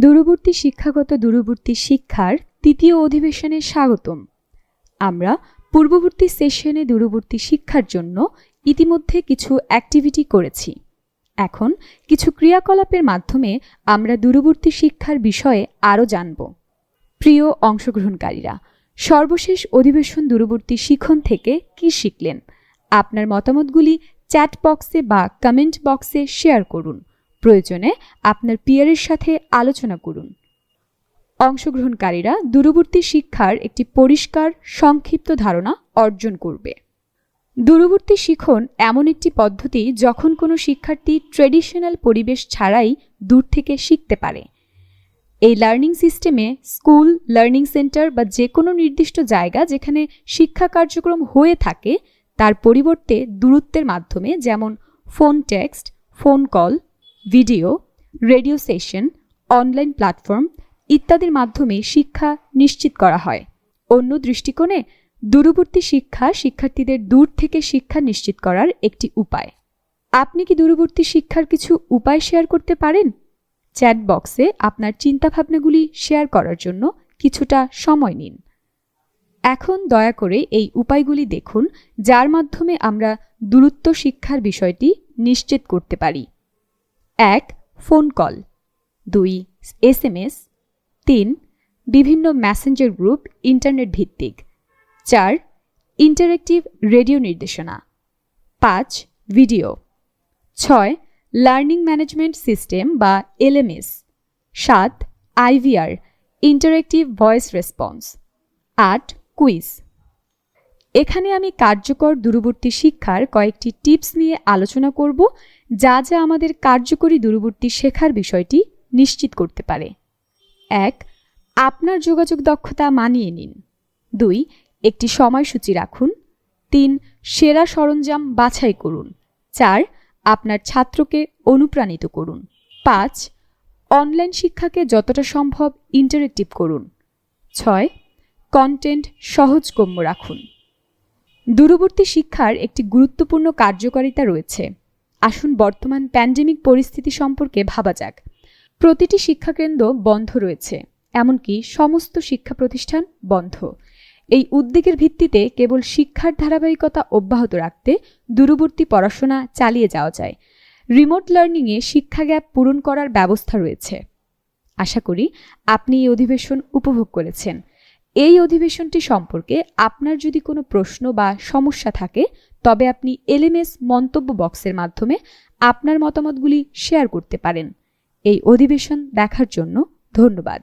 দূরবর্তী শিক্ষাগত দূরবর্তী শিক্ষার তৃতীয় অধিবেশনে স্বাগতম। আমরা পূর্ববর্তী সেশনে দূরবর্তী শিক্ষার জন্য ইতিমধ্যে কিছু অ্যাক্টিভিটি করেছি। এখন কিছু ক্রিয়াকলাপের মাধ্যমে আমরা দূরবর্তী শিক্ষার বিষয়ে আরও জানব। প্রিয় অংশগ্রহণকারীরা, সর্বশেষ অধিবেশন দূরবর্তী শিখন থেকে কি শিখলেন? আপনার মতামতগুলি চ্যাট বক্সে বা কমেন্ট বক্সে শেয়ার করুন। প্রয়োজনে আপনার পিয়ারের সাথে আলোচনা করুন। অংশগ্রহণকারীরা দূরবর্তী শিক্ষার একটি পরিষ্কার সংক্ষিপ্ত ধারণা অর্জন করবে। দূরবর্তী শিখন এমন একটি পদ্ধতি যখন কোনো শিক্ষার্থী ট্রেডিশনাল পরিবেশ ছাড়াই দূর থেকে শিখতে পারে। এই লার্নিং সিস্টেমে স্কুল, লার্নিং সেন্টার বা যে কোনো নির্দিষ্ট জায়গা যেখানে শিক্ষা কার্যক্রম হয়ে থাকে তার পরিবর্তে দূরত্বের মাধ্যমে, যেমন phone text, phone call, video, radio session, online platform ইত্যাদির মাধ্যমে শিক্ষা নিশ্চিত করা হয়। অন্য দৃষ্টিকোণে দূরবর্তী শিক্ষা শিক্ষার্থীদের দূর থেকে শিক্ষা নিশ্চিত করার একটি উপায়। আপনি কি দূরবর্তী শিক্ষার কিছু উপায় শেয়ার করতে পারেন? চ্যাট বক্সে আপনার চিন্তাভাবনাগুলি শেয়ার করার জন্য কিছুটা সময় নিন। এখন দয়া করে এই উপায়গুলি দেখুন যার মাধ্যমে আমরা দূরত্ব শিক্ষার বিষয়টি নিশ্চিত করতে পারি। 1. Phone call. 2. SMS। 3. বিভিন্ন মেসেঞ্জার গ্রুপ ইন্টারনেট ভিত্তিক। 4. ইন্টারেক্টিভ রেডিও নির্দেশনা। 5. ভিডিও। 6. লার্নিং ম্যানেজমেন্ট সিস্টেম বা LMS। 7. IVR interactive voice response. 8. Quiz. এখানে আমি কার্যকর দূরবর্তী শিক্ষার কয়েকটি টিপস নিয়ে আলোচনা করব যা যা আমাদের কার্যকরী দূরবর্তী শেখার বিষয়টি নিশ্চিত করতে পারে। 1. আপনার যোগাযোগ দক্ষতা মানিয়ে নিন। 2. একটি সময়সূচি রাখুন। 3. সেরা সরঞ্জাম বাছাই করুন। 4. আপনার ছাত্রকে অনুপ্রাণিত করুন। 5. অনলাইন শিক্ষাকে যতটা সম্ভব ইন্টারেক্টিভ করুন। 6. কন্টেন্ট সহজগম্য রাখুন। দূরবর্তী শিক্ষার একটি গুরুত্বপূর্ণ কার্যকারিতা রয়েছে। আসুন বর্তমান প্যান্ডেমিক পরিস্থিতি সম্পর্কে ভাবা যাক। প্রতিটি শিক্ষাকেন্দ্র বন্ধ রয়েছে, এমনকি সমস্ত শিক্ষা প্রতিষ্ঠান বন্ধ। এই উদ্বেগের ভিত্তিতে কেবল শিক্ষার ধারাবাহিকতা অব্যাহত রাখতে দূরবর্তী পড়াশোনা চালিয়ে যাওয়া যায়। রিমোট লার্নিংয়ে শিক্ষা গ্যাপ পূরণ করার ব্যবস্থা রয়েছে। আশা করি আপনি এই অধিবেশন উপভোগ করেছেন। এই অধিবেশনটি সম্পর্কে আপনার যদি কোনো প্রশ্ন বা সমস্যা থাকে তবে আপনি LMS মন্তব্য বক্সের মাধ্যমে আপনার মতামতগুলি শেয়ার করতে পারেন। এই অধিবেশন দেখার জন্য ধন্যবাদ।